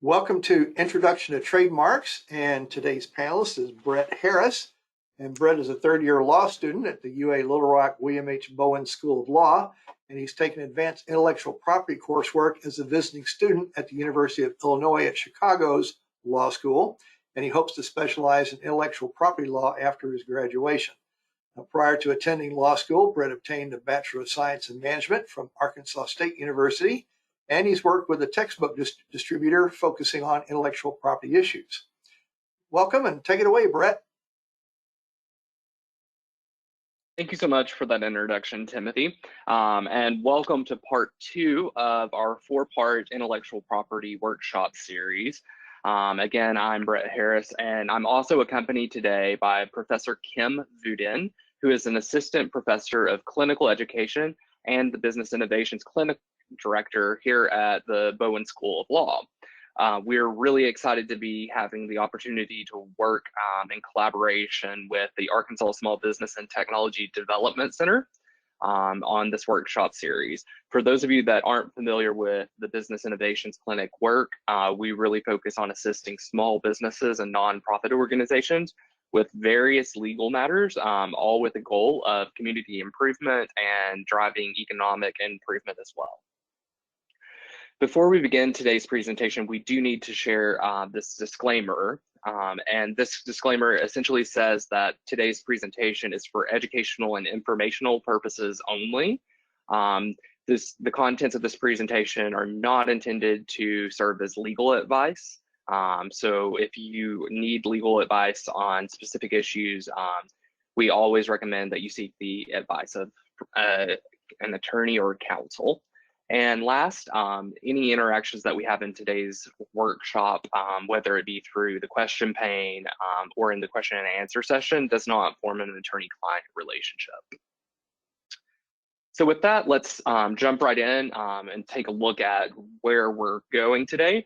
Welcome to Introduction to Trademarks, and today's panelist is Brett Harris. And Brett is a third-year law student at the UA Little Rock William H. Bowen School of Law, and he's taken advanced intellectual property coursework as a visiting student at the University of Illinois at Chicago's Law School, and he hopes to specialize in intellectual property law after his graduation. Now, prior to attending law school, Brett obtained a Bachelor of Science in Management from Arkansas State University, and he's worked with a textbook distributor focusing on intellectual property issues. Welcome, and take it away, Brett. Thank you so much for that introduction, Timothy. And welcome to part 2 of our 4-part intellectual property workshop series. Again, I'm Brett Harris, and I'm also accompanied today by Professor Kim Vudin, who is an assistant professor of clinical education and the Business Innovations Clinic Director here at the Bowen School of Law. We're really excited to be having the opportunity to work in collaboration with the Arkansas Small Business and Technology Development Center on this workshop series. For those of you that aren't familiar with the Business Innovations Clinic work, we really focus on assisting small businesses and nonprofit organizations with various legal matters, all with the goal of community improvement and driving economic improvement as well. Before we begin today's presentation, we do need to share this disclaimer. And this disclaimer essentially says that today's presentation is for educational and informational purposes only. The contents of this presentation are not intended to serve as legal advice. So if you need legal advice on specific issues, we always recommend that you seek the advice of an attorney or counsel. And last, any interactions that we have in today's workshop, whether it be through the question pane or in the question and answer session, does not form an attorney-client relationship. So with that, let's jump right in and take a look at where we're going today.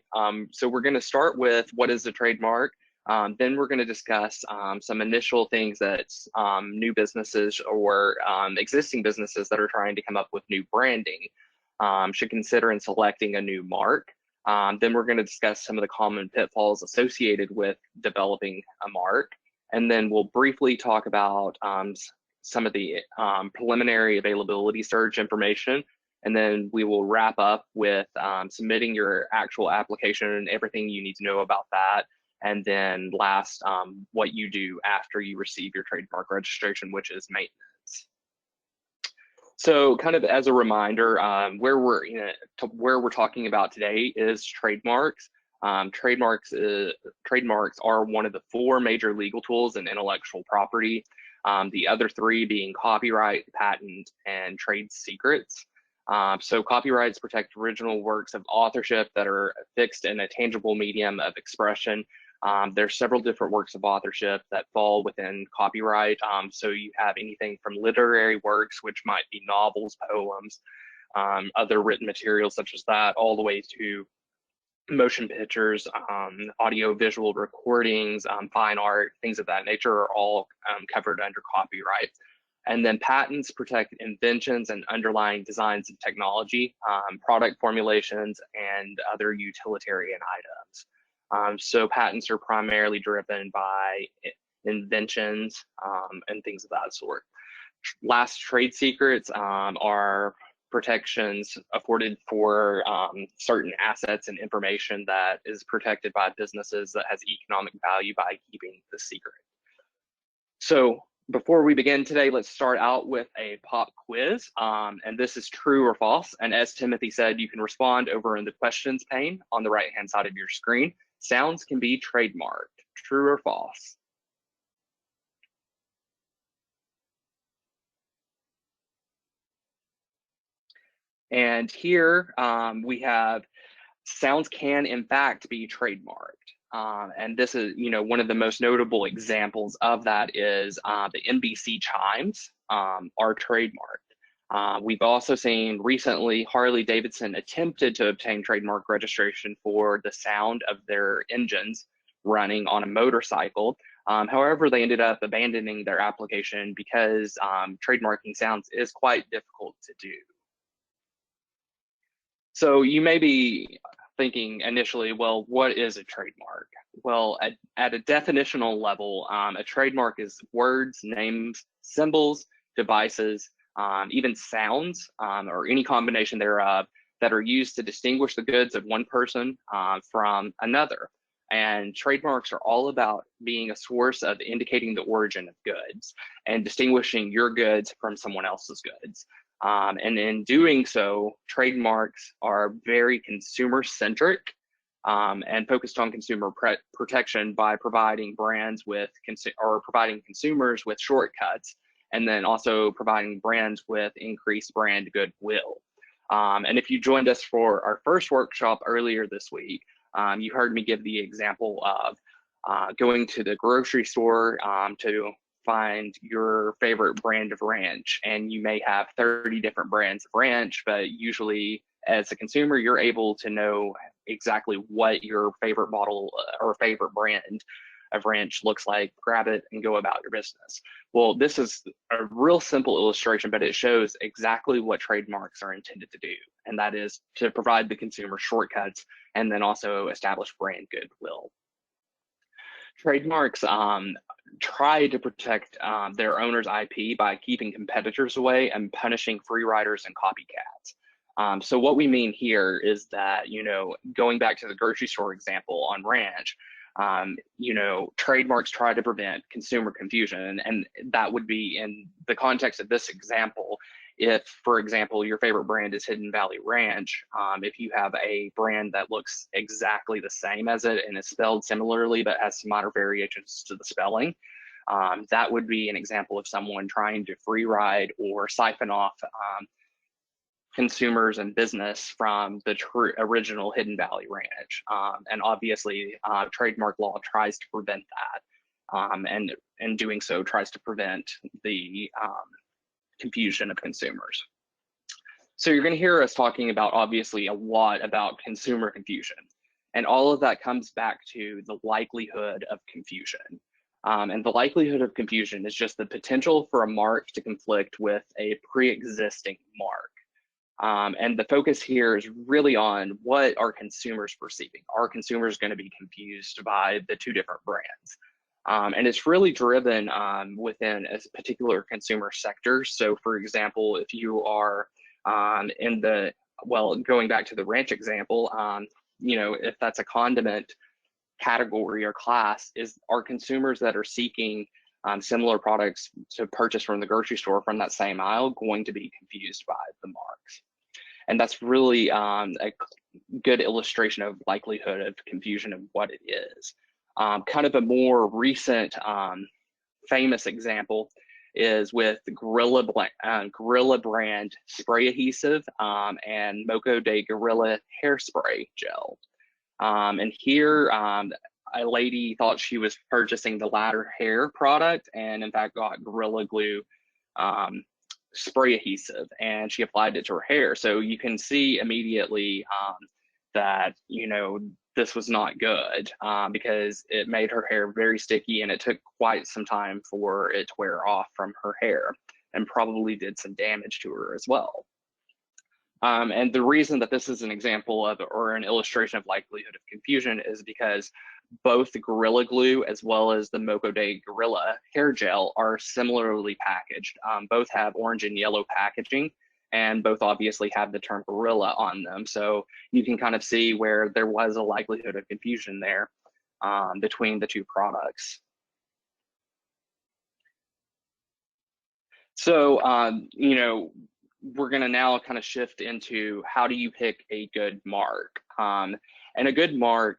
So we're going to start with what is a trademark. Then we're going to discuss some initial things that new businesses or existing businesses that are trying to come up with new branding should consider in selecting a new mark. Then we're going to discuss some of the common pitfalls associated with developing a mark. And then we'll briefly talk about some of the preliminary availability search information. And then we will wrap up with submitting your actual application and everything you need to know about that. And then last, what you do after you receive your trademark registration, which is maintenance. So kind of as a reminder, where we're talking about today is trademarks. Trademarks are one of the 4 major legal tools in intellectual property, the other 3 being copyright, patent, and trade secrets. So copyrights protect original works of authorship that are fixed in a tangible medium of expression. There's several different works of authorship that fall within copyright. So you have anything from literary works, which might be novels, poems, other written materials such as that, all the way to motion pictures, audio-visual recordings, fine art, things of that nature are all covered under copyright. And then patents protect inventions and underlying designs of technology, product formulations, and other utilitarian items. So patents are primarily driven by inventions and things of that sort. Last, trade secrets are protections afforded for certain assets and information that is protected by businesses that has economic value by keeping the secret. So before we begin today, let's start out with a pop quiz. And this is true or false. And as Timothy said, you can respond over in the questions pane on the right-hand side of your screen. Sounds can be trademarked, true or false. And here we have sounds can in fact be trademarked. And this is, one of the most notable examples of that is the NBC chimes are trademarked. We've also seen recently Harley-Davidson attempted to obtain trademark registration for the sound of their engines running on a motorcycle. However, they ended up abandoning their application because trademarking sounds is quite difficult to do. So you may be thinking initially, well, what is a trademark? Well, at a definitional level, a trademark is words, names, symbols, devices, even sounds, or any combination thereof that are used to distinguish the goods of one person from another. And trademarks are all about being a source of indicating the origin of goods and distinguishing your goods from someone else's goods. And in doing so, trademarks are very consumer-centric and focused on consumer protection by providing brands with, providing consumers with shortcuts, and then also providing brands with increased brand goodwill. And if you joined us for our first workshop earlier this week, you heard me give the example of going to the grocery store to find your favorite brand of ranch, and you may have 30 different brands of ranch, but usually as a consumer, you're able to know exactly what your favorite bottle or favorite brand of ranch looks like, grab it and go about your business. Well, this is a real simple illustration, but it shows exactly what trademarks are intended to do, and that is to provide the consumer shortcuts and then also establish brand goodwill. Trademarks try to protect their owner's IP by keeping competitors away and punishing free riders and copycats. So what we mean here is that, you know, going back to the grocery store example on ranch, you know, trademarks try to prevent consumer confusion, and that would be in the context of this example. If, for example, your favorite brand is Hidden Valley Ranch, if you have a brand that looks exactly the same as it and is spelled similarly but has some minor variations to the spelling, that would be an example of someone trying to free ride or siphon off consumers and business from the original Hidden Valley Ranch. And obviously, trademark law tries to prevent that, and in doing so tries to prevent the confusion of consumers. So you're going to hear us talking about, obviously, a lot about consumer confusion, and all of that comes back to the likelihood of confusion. And the likelihood of confusion is just the potential for a mark to conflict with a pre-existing mark. And the focus here is really on what are consumers perceiving. Are consumers going to be confused by the two different brands? And it's really driven within a particular consumer sector. So for example, if you are in the, well, going back to the ranch example, you know, if that's a condiment category or class, are consumers that are seeking similar products to purchase from the grocery store from that same aisle going to be confused by the marks? And that's really a good illustration of likelihood of confusion of what it is. Kind of a more recent famous example is with Gorilla brand spray adhesive and Moco de Gorilla hairspray gel. And here, a lady thought she was purchasing the latter hair product, and in fact got Gorilla Glue spray adhesive, and she applied it to her hair. So you can see immediately that, you know, this was not good because it made her hair very sticky, and it took quite some time for it to wear off from her hair, and probably did some damage to her as well. And the reason that this is an example of, or an illustration of likelihood of confusion, is because both the Gorilla Glue as well as the Moco de Gorilla hair gel are similarly packaged. Both have orange and yellow packaging, and both obviously have the term Gorilla on them. So you can kind of see where there was a likelihood of confusion there between the two products. So, you know, we're going to now kind of shift into how do you pick a good mark. And a good mark,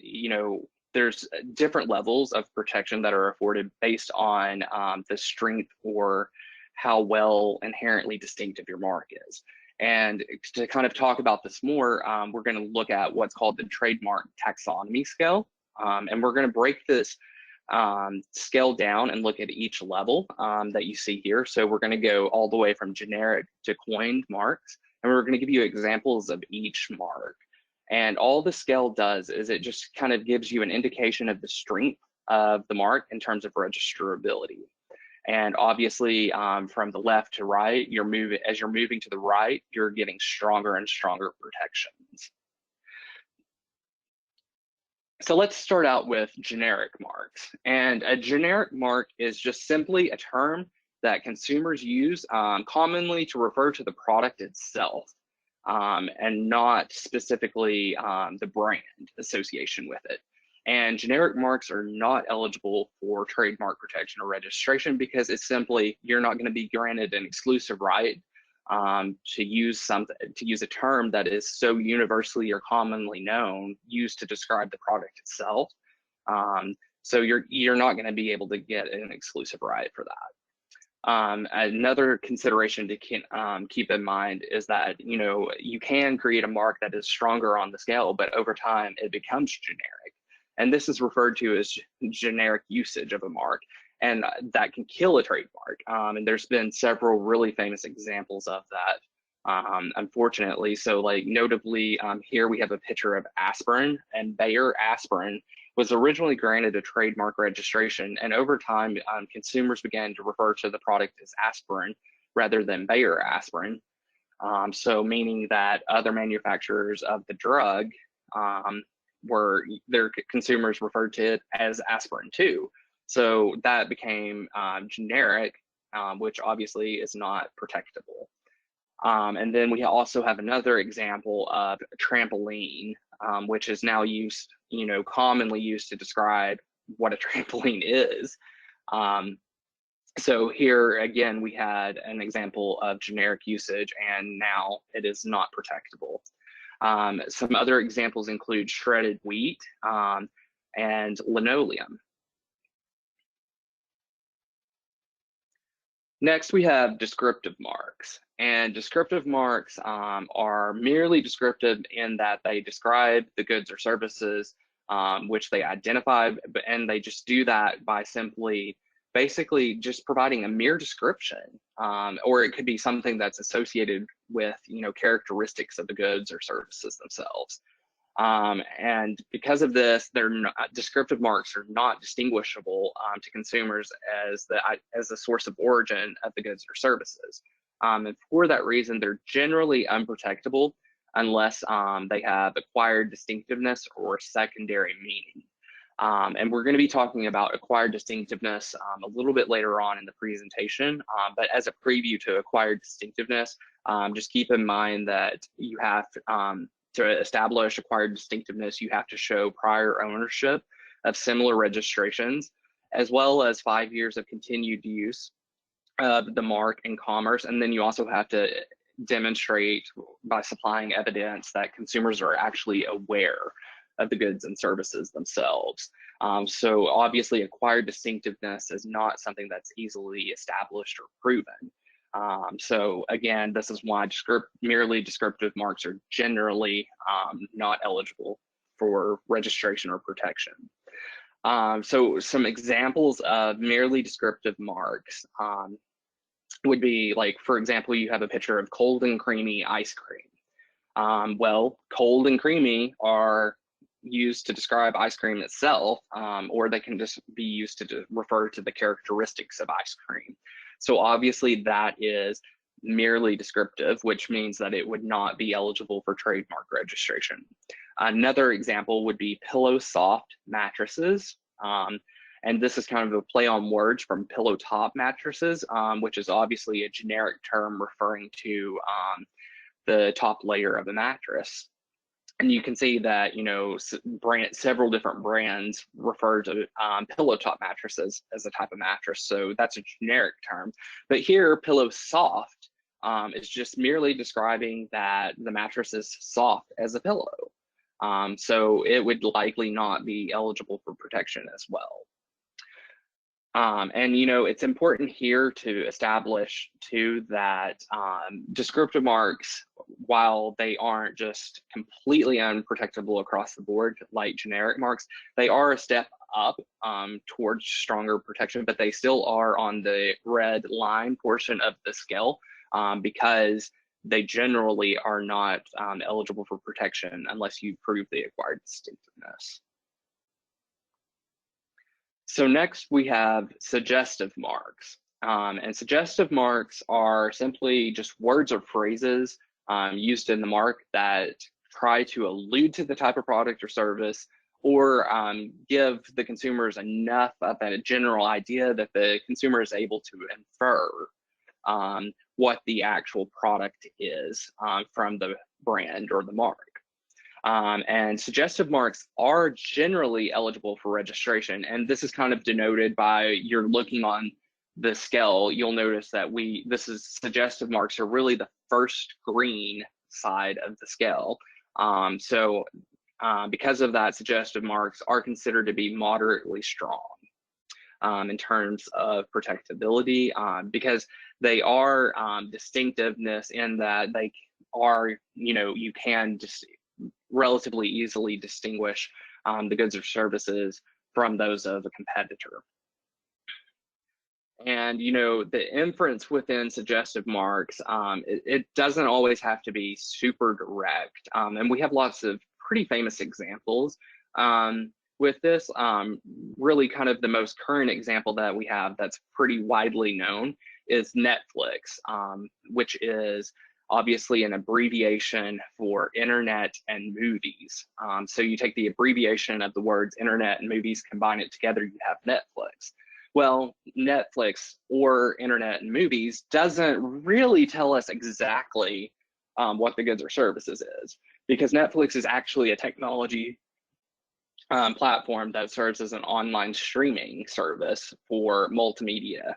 you know, there's different levels of protection that are afforded based on the strength or how well inherently distinctive your mark is. And to kind of talk about this more, we're going to look at what's called the trademark taxonomy scale. And we're going to break this scale down and look at each level that you see here. So we're going to go all the way from generic to coined marks, and we're going to give you examples of each mark. And all the scale does is it just kind of gives you an indication of the strength of the mark in terms of registrability. And obviously, from the left to right, as you're moving to the right, you're getting stronger and stronger protections. So let's start out with generic marks. And a generic mark is just simply a term that consumers use commonly to refer to the product itself, and not specifically the brand association with it. And generic marks are not eligible for trademark protection or registration because it's simply, you're not going to be granted an exclusive right to use a term that is so universally or commonly known, used to describe the product itself. So you're not going to be able to get an exclusive right for that. Another consideration to keep in mind is that you can create a mark that is stronger on the scale, but over time it becomes generic, and this is referred to as generic usage of a mark. And that can kill a trademark. And there's been several really famous examples of that, unfortunately. So like notably here we have a picture of aspirin, and Bayer aspirin was originally granted a trademark registration. And over time, consumers began to refer to the product as aspirin rather than Bayer aspirin. So meaning that other manufacturers of the drug their consumers referred to it as aspirin too. So that became generic, which obviously is not protectable. And then we also have another example of trampoline, which is now used, commonly used to describe what a trampoline is. So here again, we had an example of generic usage, and now it is not protectable. Some other examples include shredded wheat and linoleum. Next, we have descriptive marks, and descriptive marks are merely descriptive in that they describe the goods or services which they identify, and they just do that by simply basically just providing a mere description, or it could be something that's associated with characteristics of the goods or services themselves. And because of this, descriptive marks are not distinguishable to consumers as the source of origin of the goods or services. And for that reason, they're generally unprotectable unless they have acquired distinctiveness or secondary meaning. And we're going to be talking about acquired distinctiveness a little bit later on in the presentation. But as a preview to acquired distinctiveness, just keep in mind that you have to establish acquired distinctiveness, you have to show prior ownership of similar registrations, as well as 5 years of continued use of the mark in commerce. And then you also have to demonstrate by supplying evidence that consumers are actually aware of the goods and services themselves. So obviously acquired distinctiveness is not something that's easily established or proven. So again, this is why merely descriptive marks are generally not eligible for registration or protection. So some examples of merely descriptive marks would be like, for example, you have a picture of cold and creamy ice cream. Well, cold and creamy are used to describe ice cream itself, or they can just be used to refer to the characteristics of ice cream. So obviously that is merely descriptive, which means that it would not be eligible for trademark registration. Another example would be pillow soft mattresses. And this is kind of a play on words from pillow top mattresses, which is obviously a generic term referring to the top layer of the mattress. And you can see that, several different brands refer to pillow top mattresses as a type of mattress. So that's a generic term. But here, pillow soft is just merely describing that the mattress is soft as a pillow. So it would likely not be eligible for protection as well. And it's important here to establish too that descriptive marks, while they aren't just completely unprotectable across the board like generic marks, they are a step up towards stronger protection, but they still are on the red line portion of the scale because they generally are not eligible for protection unless you prove the acquired distinctiveness. So next we have suggestive marks. And suggestive marks are simply just words or phrases used in the mark that try to allude to the type of product or service or give the consumers enough of a general idea that the consumer is able to infer what the actual product is from the brand or the mark. And suggestive marks are generally eligible for registration. And this is kind of denoted by, you're looking on the scale, you'll notice that suggestive marks are really the first green side of the scale. Because of that, suggestive marks are considered to be moderately strong in terms of protectability, because they are distinctiveness in that they are, you can just relatively easily distinguish the goods or services from those of a competitor. And the inference within suggestive marks, it doesn't always have to be super direct, and we have lots of pretty famous examples with this. Really kind of the most current example that we have that's pretty widely known is Netflix, which is obviously an abbreviation for internet and movies. So you take the abbreviation of the words internet and movies, combine it together, you have Netflix. Well, Netflix or internet and movies doesn't really tell us exactly what the goods or services is, because Netflix is actually a technology platform that serves as an online streaming service for multimedia.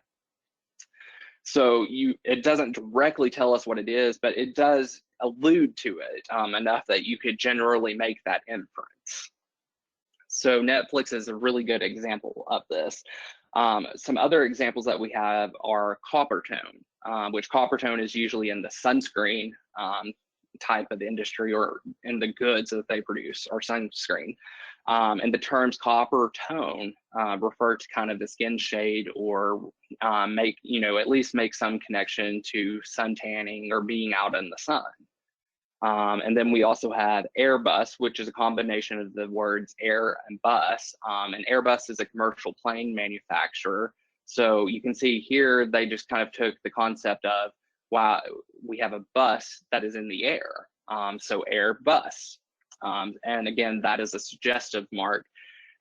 So it doesn't directly tell us what it is, but it does allude to it enough that you could generally make that inference. So Netflix is a really good example of this. Some other examples that we have are Coppertone, which Coppertone is usually in the sunscreen type of industry, or in the goods that they produce, or sunscreen. And the terms copper tone refer to kind of the skin shade, or at least make some connection to sun tanning or being out in the sun. And then we also have Airbus, which is a combination of the words air and bus. And Airbus is a commercial plane manufacturer. So you can see here, they just kind of took the concept of, wow, we have a bus that is in the air. So Airbus. And again, that is a suggestive mark.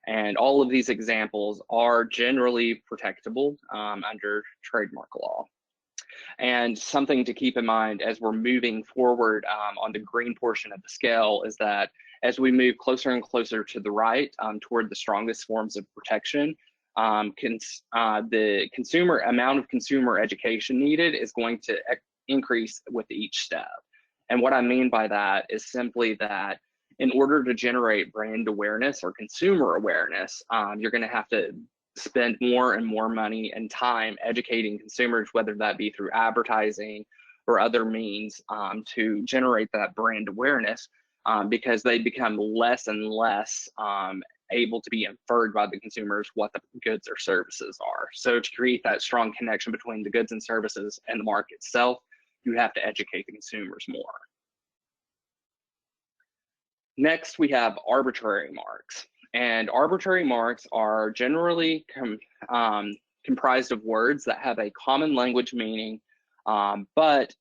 And all of these examples are generally protectable under trademark law. And something to keep in mind as we're moving forward on the green portion of the scale is that as we move closer and closer to the right toward the strongest forms of protection, the amount of consumer education needed is going to increase with each step. And what I mean by that is simply that in order to generate brand awareness or consumer awareness, you're going to have to spend more and more money and time educating consumers, whether that be through advertising or other means, to generate that brand awareness, because they become less and less able to be inferred by the consumers what the goods or services are. So to create that strong connection between the goods and services and the market itself, you have to educate the consumers more. Next, we have arbitrary marks. And arbitrary marks are generally comprised of words that have a common language meaning, but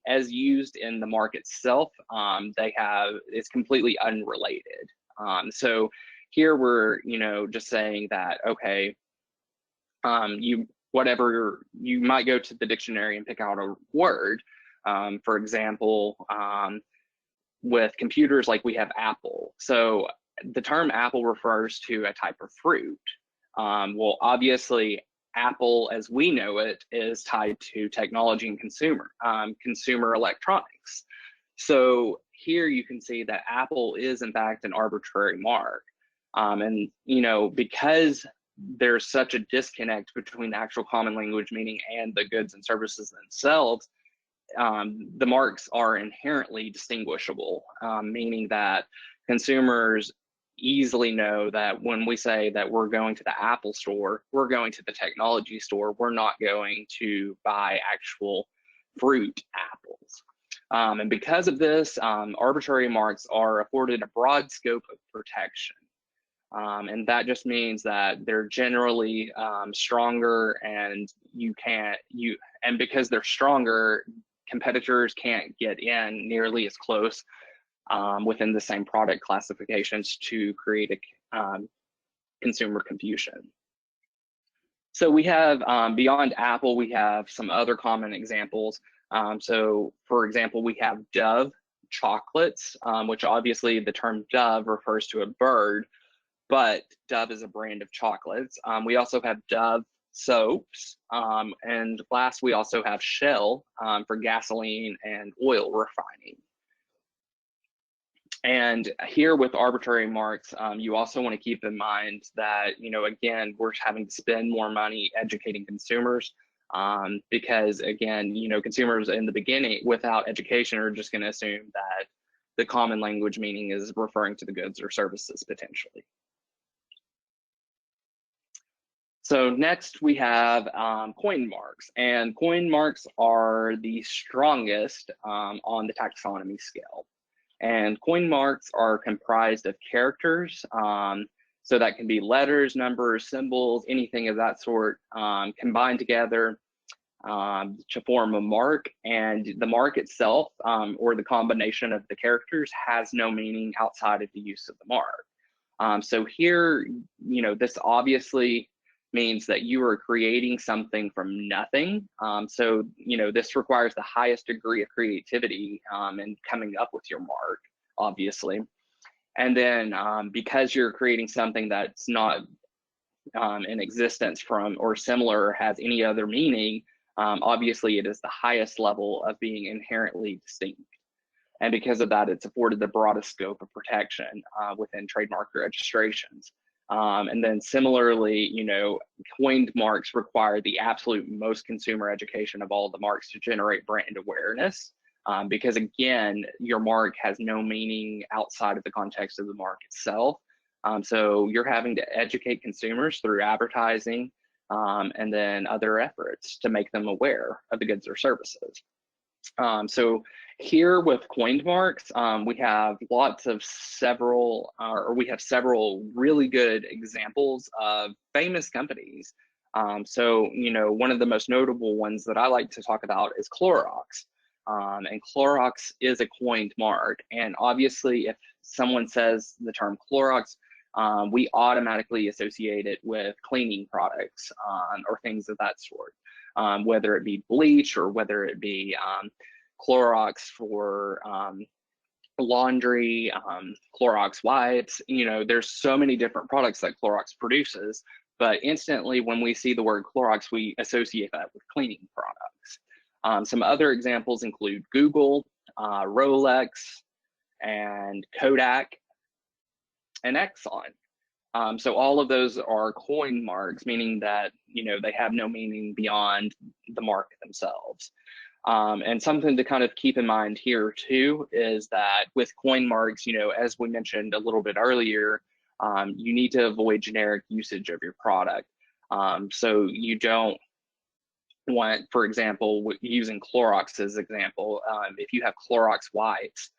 as used in the mark itself, it's completely unrelated. So here we're just saying that, okay, you might go to the dictionary and pick out a word. For example, with computers, like we have apple. So the term apple refers to a type of fruit. Well, obviously, Apple, as we know it, is tied to technology and consumer electronics. So here you can see that Apple is in fact an arbitrary mark. And because there's such a disconnect between the actual common language meaning and the goods and services themselves, the marks are inherently distinguishable, meaning that consumers easily know that when we say that we're going to the Apple store, we're going to the technology store, we're not going to buy actual fruit apples. And because of this, arbitrary marks are afforded a broad scope of protection. And that just means that they're generally stronger, and because they're stronger, competitors can't get in nearly as close within the same product classifications to create consumer confusion. So we have, beyond Apple, we have some other common examples. So for example, we have Dove chocolates, which obviously the term Dove refers to a bird, but Dove is a brand of chocolates. We also have Dove soaps, and last we also have Shell for gasoline and oil refining. And here with arbitrary marks, you also want to keep in mind that, again, we're having to spend more money educating consumers because, again, consumers in the beginning without education are just going to assume that the common language meaning is referring to the goods or services potentially. So next we have coin marks, and coin marks are the strongest on the taxonomy scale. And coin marks are comprised of characters, so that can be letters, numbers, symbols, anything of that sort, combined together to form a mark. And the mark itself, or the combination of the characters, has no meaning outside of the use of the mark. So here, this obviously means that you are creating something from nothing. So, this requires the highest degree of creativity in coming up with your mark, obviously. And then because you're creating something that's not in existence from or similar or has any other meaning, obviously it is the highest level of being inherently distinct. And because of that, it's afforded the broadest scope of protection within trademark registrations. And then similarly, coined marks require the absolute most consumer education of all the marks to generate brand awareness, because again, your mark has no meaning outside of the context of the mark itself. So you're having to educate consumers through advertising and then other efforts to make them aware of the goods or services. So here with coined marks, we have several really good examples of famous companies. So, one of the most notable ones that I like to talk about is Clorox. And Clorox is a coined mark. And obviously, if someone says the term Clorox, we automatically associate it with cleaning products or things of that sort. Whether it be bleach or whether it be Clorox for laundry, Clorox wipes, there's so many different products that Clorox produces, but instantly when we see the word Clorox, we associate that with cleaning products. Some other examples include Google, Rolex, and Kodak, and Exxon. So all of those are coin marks, meaning that, they have no meaning beyond the mark themselves. And something to kind of keep in mind here too is that with coin marks, as we mentioned a little bit earlier, you need to avoid generic usage of your product. So you don't want, for example, using Clorox as example, if you have Clorox wipes,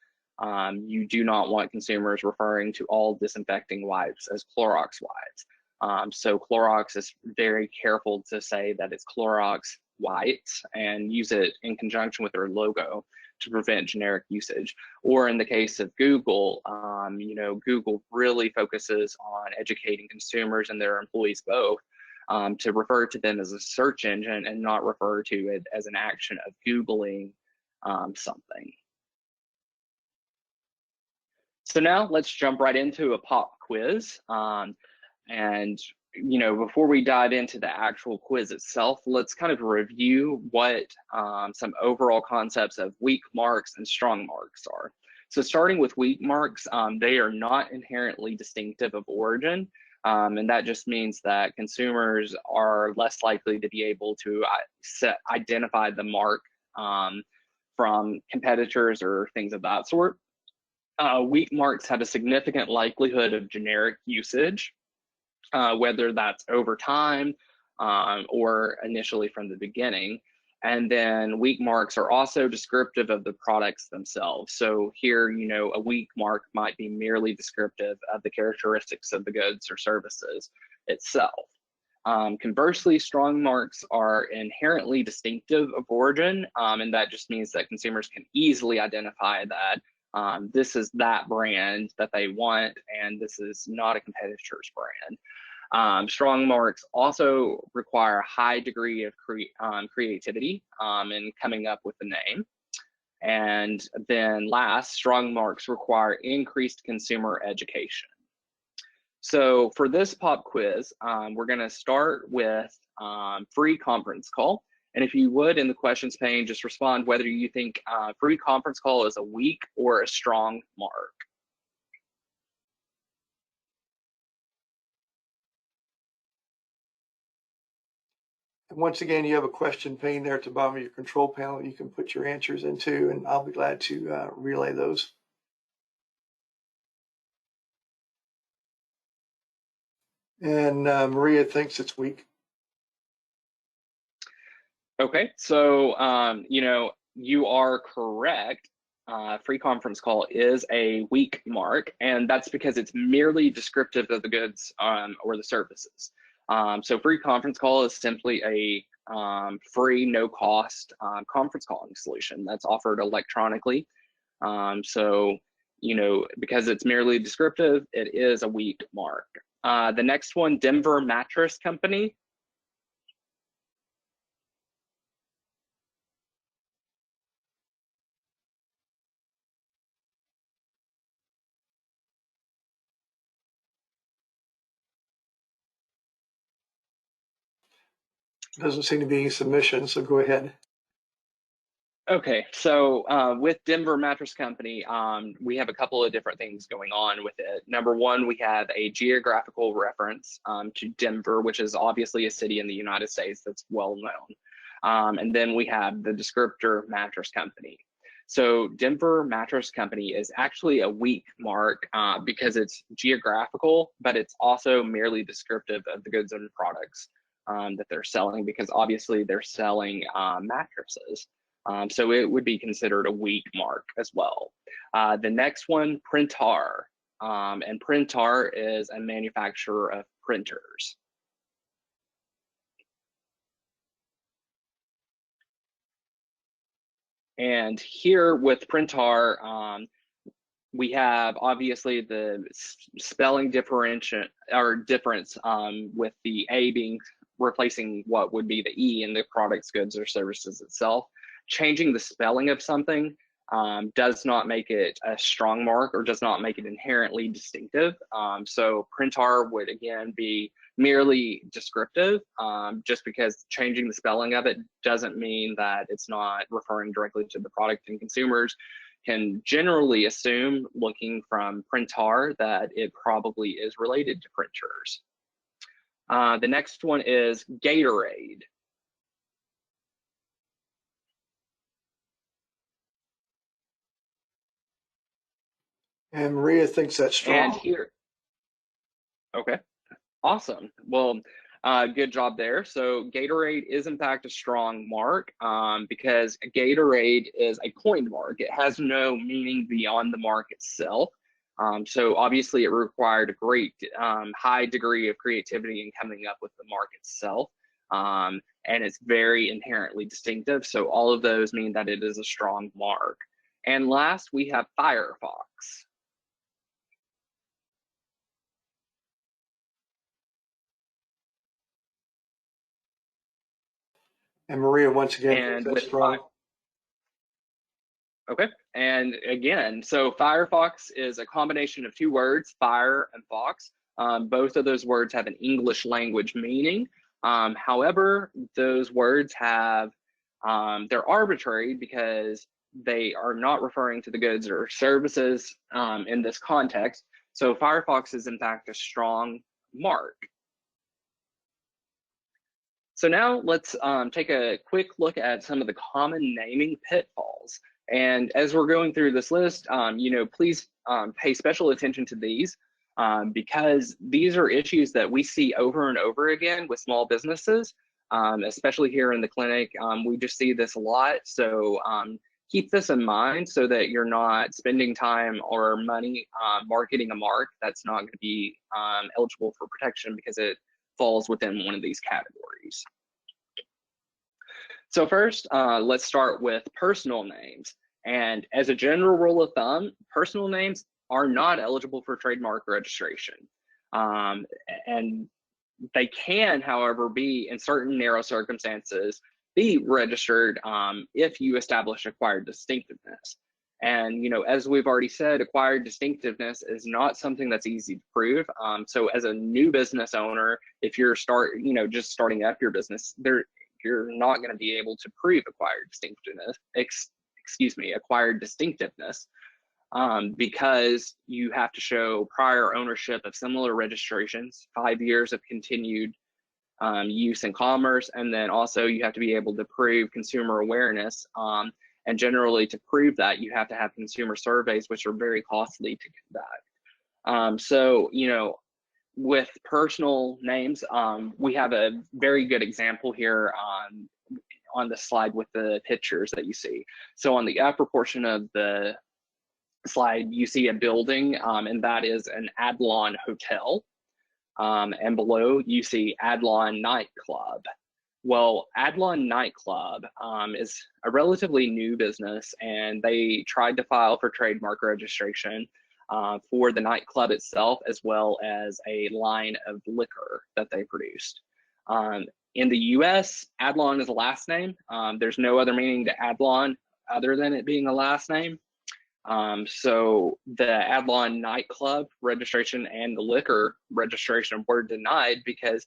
you do not want consumers referring to all disinfecting wipes as Clorox wipes. So Clorox is very careful to say that it's Clorox wipes and use it in conjunction with their logo to prevent generic usage. Or in the case of Google, Google really focuses on educating consumers and their employees both to refer to them as a search engine and not refer to it as an action of Googling something. So now let's jump right into a pop quiz. And before we dive into the actual quiz itself, let's kind of review what some overall concepts of weak marks and strong marks are. So starting with weak marks, they are not inherently distinctive of origin. And that just means that consumers are less likely to be able to identify the mark from competitors or things of that sort. Weak marks have a significant likelihood of generic usage, whether that's over time or initially from the beginning. And then weak marks are also descriptive of the products themselves. So here, a weak mark might be merely descriptive of the characteristics of the goods or services itself. Conversely, strong marks are inherently distinctive of origin, and that just means that consumers can easily identify that this is that brand that they want, and this is not a competitor's brand. Strong marks also require a high degree of creativity in coming up with the name. And then last, strong marks require increased consumer education. So for this pop quiz, we're going to start with free conference call. And if you would, in the questions pane, just respond whether you think free conference call is a weak or a strong mark. And once again, you have a question pane there at the bottom of your control panel you can put your answers into, and I'll be glad to relay those. And Maria thinks it's weak. Okay, so you know, you are correct. Free conference call is a weak mark, and that's because it's merely descriptive of the goods or the services. So free conference call is simply a free, no cost conference calling solution that's offered electronically. So, you know, because it's merely descriptive, it is a weak mark. The next one, Denver Mattress Company. Doesn't seem to be any submission, so go ahead. Okay, so with Denver Mattress Company, we have a couple of different things going on with it. Number one, we have a geographical reference to Denver, which is obviously a city in the United States that's well known. And then we have the descriptor Mattress Company. So Denver Mattress Company is actually a weak mark because it's geographical, but it's also merely descriptive of the goods and products that they're selling, because obviously they're selling mattresses. So it would be considered a weak mark as well. The next one, Printar. And Printar is a manufacturer of printers. And here with Printar, we have obviously the spelling difference with the A being replacing what would be the E in the products, goods, or services itself. Changing the spelling of something does not make it a strong mark or does not make it inherently distinctive. So Printar would again be merely descriptive, just because changing the spelling of it doesn't mean that it's not referring directly to the product, and consumers can generally assume, looking from Printar, that it probably is related to printers. The next one is Gatorade. And Maria thinks that's strong. And here, okay, awesome. Well, good job there. So Gatorade is in fact a strong mark because Gatorade is a coined mark. It has no meaning beyond the mark itself. So obviously it required a great high degree of creativity in coming up with the mark itself. And it's very inherently distinctive. So all of those mean that it is a strong mark. And last, we have Firefox. And Maria, once again, thinks that's strong. Okay, and again, so Firefox is a combination of two words, fire and fox. Both of those words have an English language meaning. However, those words have, they're arbitrary because they are not referring to the goods or services in this context. So Firefox is in fact a strong mark. So now let's take a quick look at some of the common naming pitfalls. And as we're going through this list, you know, please pay special attention to these because these are issues that we see over and over again with small businesses, especially here in the clinic. We just see this a lot. So keep this in mind so that you're not spending time or money marketing a mark that's not going to be eligible for protection because it falls within one of these categories. So first, let's start with personal names. And as a general rule of thumb, personal names are not eligible for trademark registration. And they can, however, be, in certain narrow circumstances, be registered if you establish acquired distinctiveness. And, as we've already said, acquired distinctiveness is not something that's easy to prove. So as a new business owner, if you're just starting up your business, you're not going to be able to prove acquired distinctiveness, acquired distinctiveness, because you have to show prior ownership of similar registrations, 5 years of continued use in commerce, and then also you have to be able to prove consumer awareness. And generally, to prove that, you have to have consumer surveys, which are very costly to conduct. So, with personal names, we have a very good example here on the slide with the pictures that you see. So on the upper portion of the slide, you see a building, and that is an Adlon Hotel. And below, you see Adlon Nightclub. Well, Adlon Nightclub is a relatively new business, and they tried to file for trademark registration for the nightclub itself, as well as a line of liquor that they produced. In the US, Adlon is a last name. There's no other meaning to Adlon other than it being a last name. So the Adlon Nightclub registration and the liquor registration were denied because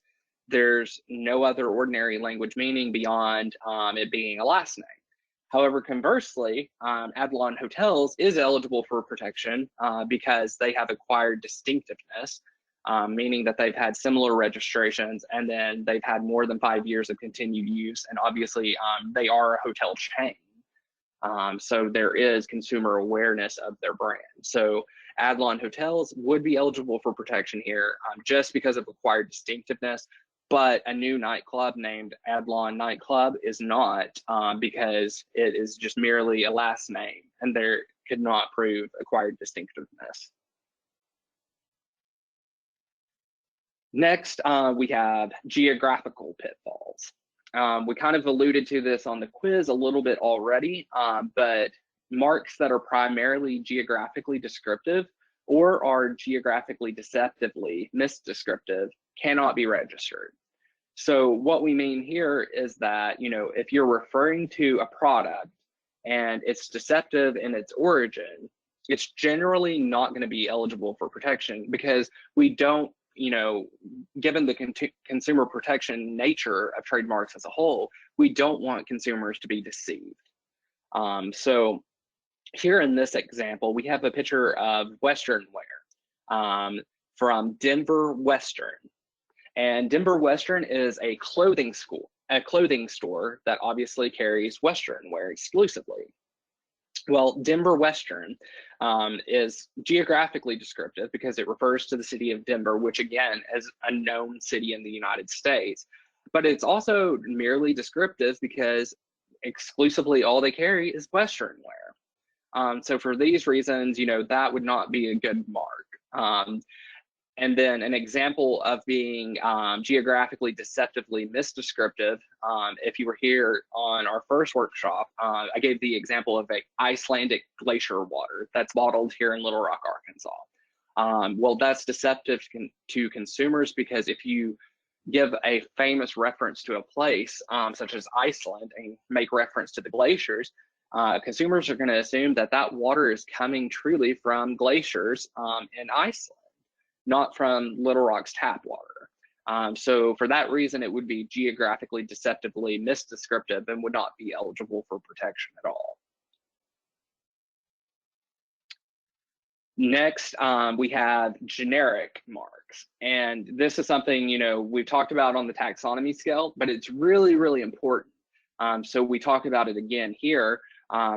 there's no other ordinary language meaning beyond it being a last name. However, conversely, Adlon Hotels is eligible for protection because they have acquired distinctiveness, meaning that they've had similar registrations and then they've had more than 5 years of continued use. And obviously, they are a hotel chain. So there is consumer awareness of their brand. So Adlon Hotels would be eligible for protection here just because of acquired distinctiveness, but a new nightclub named Adlon Nightclub is not, because it is just merely a last name and there could not prove acquired distinctiveness. Next, we have geographical pitfalls. We kind of alluded to this on the quiz a little bit already, but marks that are primarily geographically descriptive or are geographically deceptively misdescriptive cannot be registered. So what we mean here is that, if you're referring to a product and it's deceptive in its origin, it's generally not going to be eligible for protection because we don't, given the consumer protection nature of trademarks as a whole, we don't want consumers to be deceived. So here in this example, we have a picture of Western wear from Denver Western. And Denver Western is a clothing store that obviously carries Western wear exclusively. Well, Denver Western is geographically descriptive because it refers to the city of Denver, which again is a known city in the United States. But it's also merely descriptive because exclusively all they carry is Western wear. So for these reasons, that would not be a good mark. And then an example of being geographically deceptively misdescriptive, if you were here on our first workshop, I gave the example of an Icelandic glacier water that's bottled here in Little Rock, Arkansas. Well, that's deceptive to consumers because if you give a famous reference to a place, such as Iceland, and make reference to the glaciers, consumers are going to assume that that water is coming truly from glaciers in Iceland, not from Little Rock's tap water. So for that reason, it would be geographically deceptively misdescriptive and would not be eligible for protection at all. Next, we have generic marks. And this is something, we've talked about on the taxonomy scale, but it's really, really important. So we talk about it again here.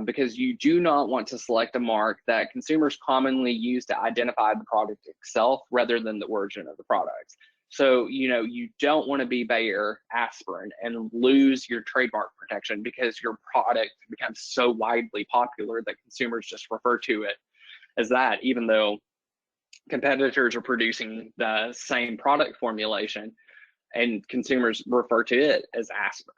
Because you do not want to select a mark that consumers commonly use to identify the product itself rather than the origin of the products. So, you don't want to be Bayer aspirin and lose your trademark protection because your product becomes so widely popular that consumers just refer to it as that, even though competitors are producing the same product formulation and consumers refer to it as aspirin.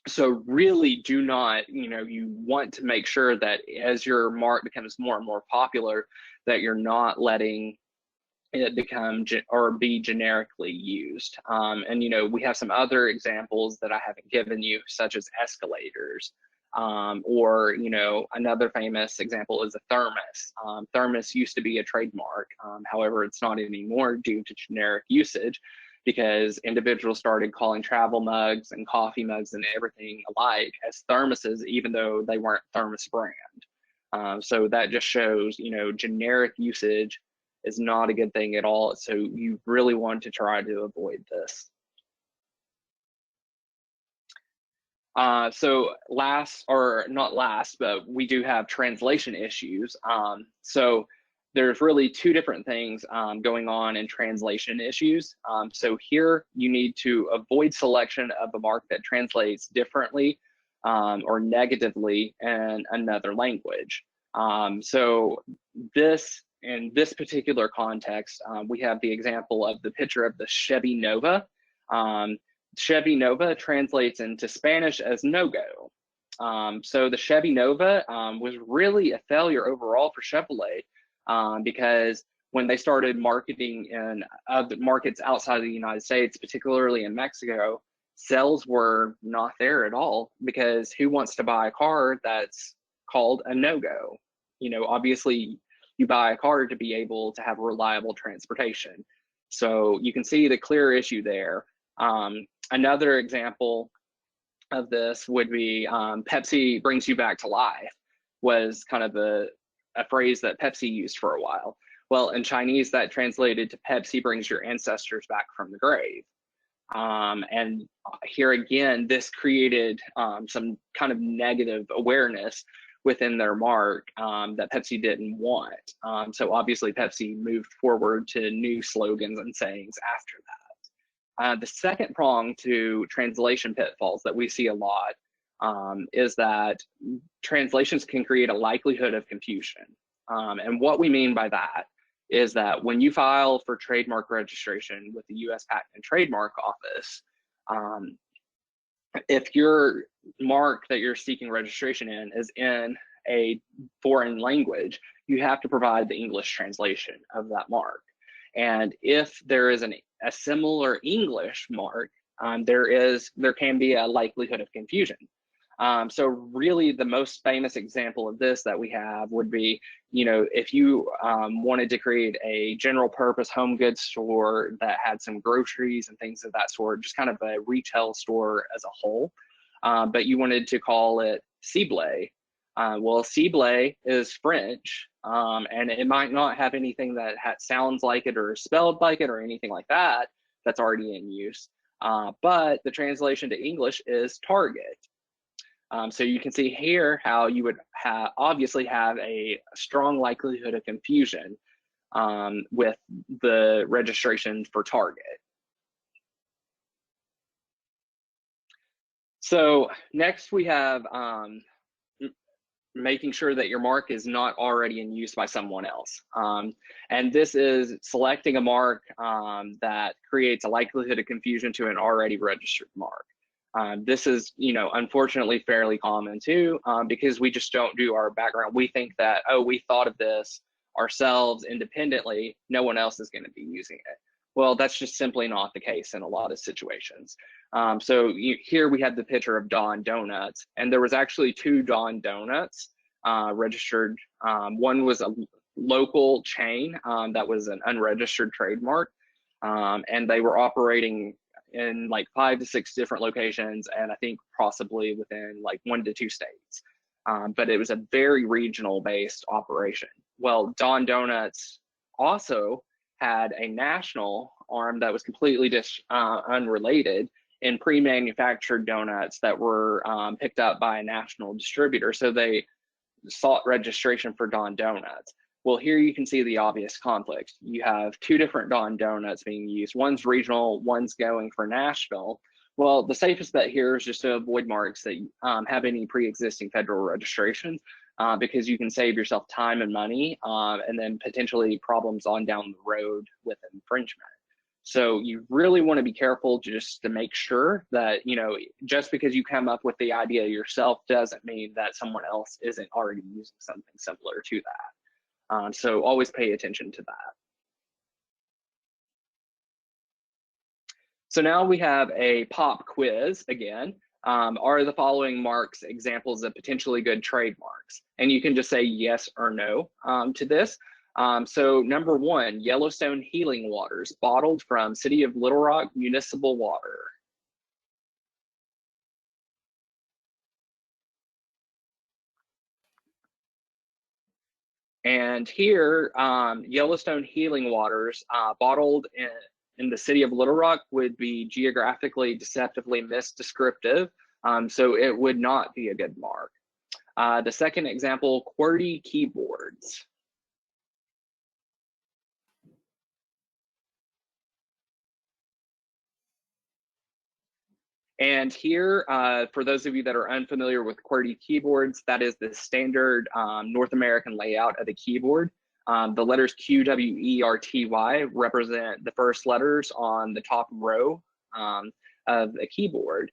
So really do not, you want to make sure that as your mark becomes more and more popular, that you're not letting it become or be generically used. And we have some other examples that I haven't given you, such as escalators. Or another famous example is a thermos. Thermos used to be a trademark, however, it's not anymore due to generic usage, because individuals started calling travel mugs and coffee mugs and everything alike as thermoses, even though they weren't thermos brand. So that just shows, generic usage is not a good thing at all. So you really want to try to avoid this. So last, or not last, but we do have translation issues. So there's really two different things going on in translation issues. So here you need to avoid selection of a mark that translates differently or negatively in another language. So in this particular context, we have the example of the picture of the Chevy Nova. Chevy Nova translates into Spanish as no-go. So the Chevy Nova was really a failure overall for Chevrolet because when they started marketing in other markets outside of the United States, particularly in Mexico, sales were not there at all, because who wants to buy a car that's called a no-go? Obviously you buy a car to be able to have reliable transportation. So you can see the clear issue there. Another example of this would be Pepsi brings you back to life, was kind of a phrase that Pepsi used for a while. Well, in Chinese, that translated to Pepsi brings your ancestors back from the grave. And here again, this created some kind of negative awareness within their mark that Pepsi didn't want. So obviously Pepsi moved forward to new slogans and sayings after that. The second prong to translation pitfalls that we see a lot is that translations can create a likelihood of confusion. And what we mean by that is that when you file for trademark registration with the U.S. Patent and Trademark Office, if your mark that you're seeking registration in is in a foreign language, you have to provide the English translation of that mark. And if there is a similar English mark, there can be a likelihood of confusion. So really the most famous example of this that we have would be, if you wanted to create a general purpose home goods store that had some groceries and things of that sort, just kind of a retail store as a whole, but you wanted to call it cible. Well, cible is French, and it might not have anything that sounds like it or spelled like it or anything like that that's already in use. But the translation to English is Target. So you can see here how you would obviously have a strong likelihood of confusion with the registration for Target. So next we have making sure that your mark is not already in use by someone else. And this is selecting a mark that creates a likelihood of confusion to an already registered mark. This is, unfortunately fairly common too, because we just don't do our background. We think that, oh, we thought of this ourselves independently, no one else is going to be using it. Well, that's just simply not the case in a lot of situations. So here we have the picture of Don Donuts, and there was actually two Don Donuts registered. One was a local chain that was an unregistered trademark, and they were operating in like 5 to 6 different locations, and I think possibly within like 1 to 2 states. But it was a very regional based operation. Well, Don Donuts also had a national arm that was completely unrelated in pre-manufactured donuts that were picked up by a national distributor. So they sought registration for Don Donuts. Well, here you can see the obvious conflict. You have 2 different Don Donuts being used. One's regional, one's going for national. Well, the safest bet here is just to avoid marks that have any pre-existing federal registrations, because you can save yourself time and money, and then potentially problems on down the road with infringement. So you really want to be careful just to make sure that, just because you come up with the idea yourself doesn't mean that someone else isn't already using something similar to that. So always pay attention to that. So now we have a pop quiz again. Are the following marks examples of potentially good trademarks? And you can just say yes or no to this. So number 1, Yellowstone Healing Waters, bottled from City of Little Rock Municipal Water. And here, Yellowstone Healing Waters, bottled in the City of Little Rock, would be geographically deceptively misdescriptive, so it would not be a good mark. The second example, QWERTY keyboards. And here, for those of you that are unfamiliar with QWERTY keyboards, that is the standard North American layout of the keyboard. The letters QWERTY represent the first letters on the top row of a keyboard.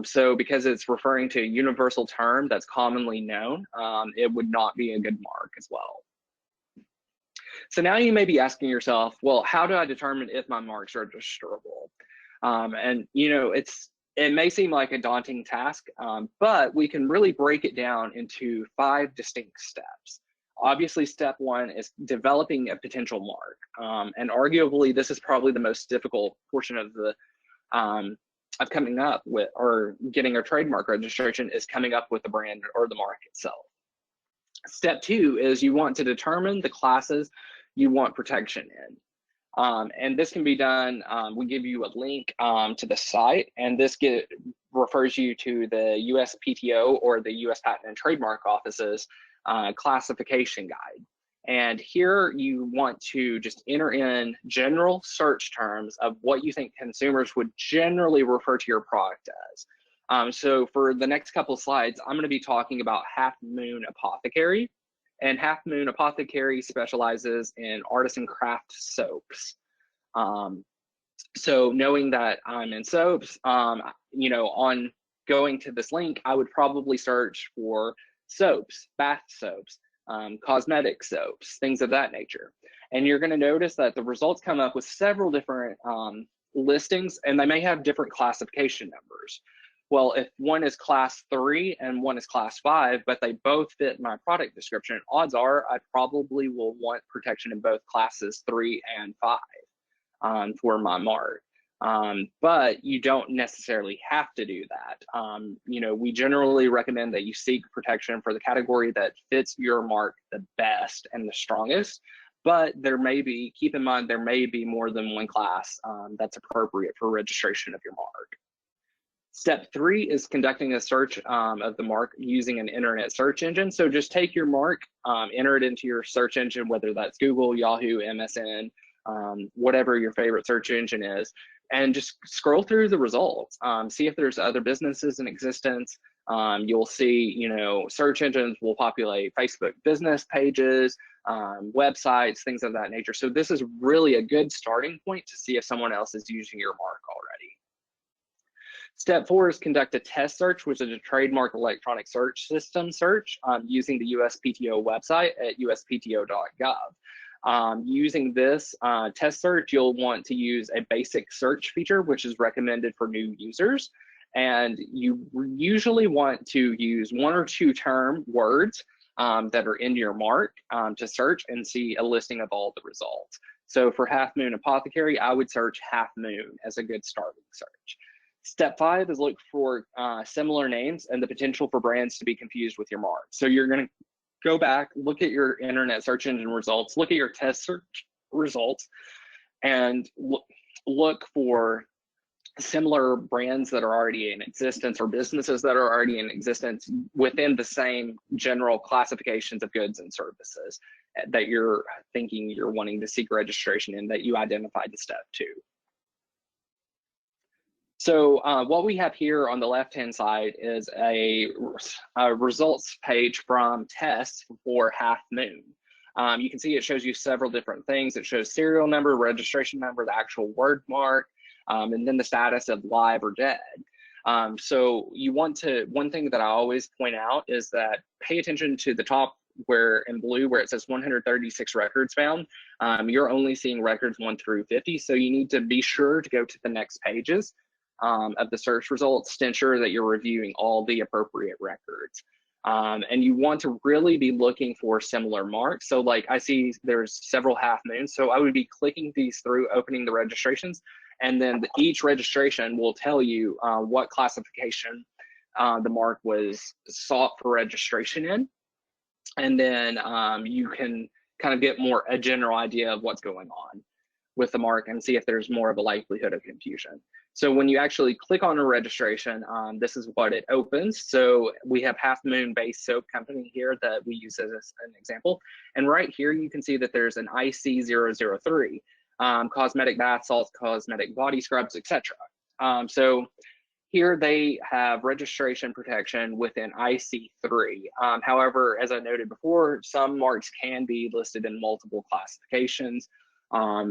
So because it's referring to a universal term that's commonly known, it would not be a good mark as well. So now you may be asking yourself, well, how do I determine if my marks are registrable? And it may seem like a daunting task, but we can really break it down into 5 distinct steps. Obviously, step 1 is developing a potential mark. And arguably, this is probably the most difficult portion of the of coming up with or getting a trademark registration, is coming up with the brand or the mark itself. Step 2 is you want to determine the classes you want protection in. And this can be done, we give you a link to the site, and this refers you to the USPTO or the US Patent and Trademark Office's classification guide. And here you want to just enter in general search terms of what you think consumers would generally refer to your product as. So for the next couple of slides, I'm going to be talking about Half Moon Apothecary. And Half Moon Apothecary specializes in artisan craft soaps. So knowing that I'm in soaps, on going to this link, I would probably search for soaps, bath soaps, cosmetic soaps, things of that nature. And you're going to notice that the results come up with several different listings, and they may have different classification numbers. Well, if one is class 3 and one is class 5, but they both fit my product description, odds are I probably will want protection in both classes 3 and 5 for my mark. But you don't necessarily have to do that. We generally recommend that you seek protection for the category that fits your mark the best and the strongest. But keep in mind, there may be more than one class that's appropriate for registration of your mark. Step 3 is conducting a search of the mark using an internet search engine. So just take your mark, enter it into your search engine, whether that's Google, Yahoo, MSN, whatever your favorite search engine is, and just scroll through the results. See if there's other businesses in existence. You'll see, search engines will populate Facebook business pages, websites, things of that nature. So this is really a good starting point to see if someone else is using your mark already. Step 4 is conduct a test search, which is a trademark electronic search system search using the USPTO website at uspto.gov. Using this test search, you'll want to use a basic search feature, which is recommended for new users. And you usually want to use 1 or 2 term words that are in your mark to search and see a listing of all the results. So for Half Moon Apothecary, I would search Half Moon as a good starting search. Step 5 is look for similar names and the potential for brands to be confused with your mark. So you're going to go back, look at your internet search engine results, look at your test search results, and look for similar brands that are already in existence or businesses that are already in existence within the same general classifications of goods and services that you're thinking you're wanting to seek registration in, that you identified in step 2. So what we have here on the left-hand side is a results page from tests for Half Moon. You can see it shows you several different things. It shows serial number, registration number, the actual word mark, and then the status of live or dead. So you want to, one thing that I always point out is that pay attention to the top where in blue where it says 136 records found. You're only seeing records 1 through 50, so you need to be sure to go to the next pages of the search results to ensure that you're reviewing all the appropriate records. And you want to really be looking for similar marks. So like I see there's several half moons, so I would be clicking these through, opening the registrations, and then each registration will tell you what classification the mark was sought for registration in. And then you can kind of get a general idea of what's going on with the mark and see if there's more of a likelihood of confusion. So when you actually click on a registration, this is what it opens. So we have Half Moon Base Soap Company here that we use as an example. And right here, you can see that there's an IC003, cosmetic bath salts, cosmetic body scrubs, etc. So here they have registration protection within IC3. However, as I noted before, some marks can be listed in multiple classifications.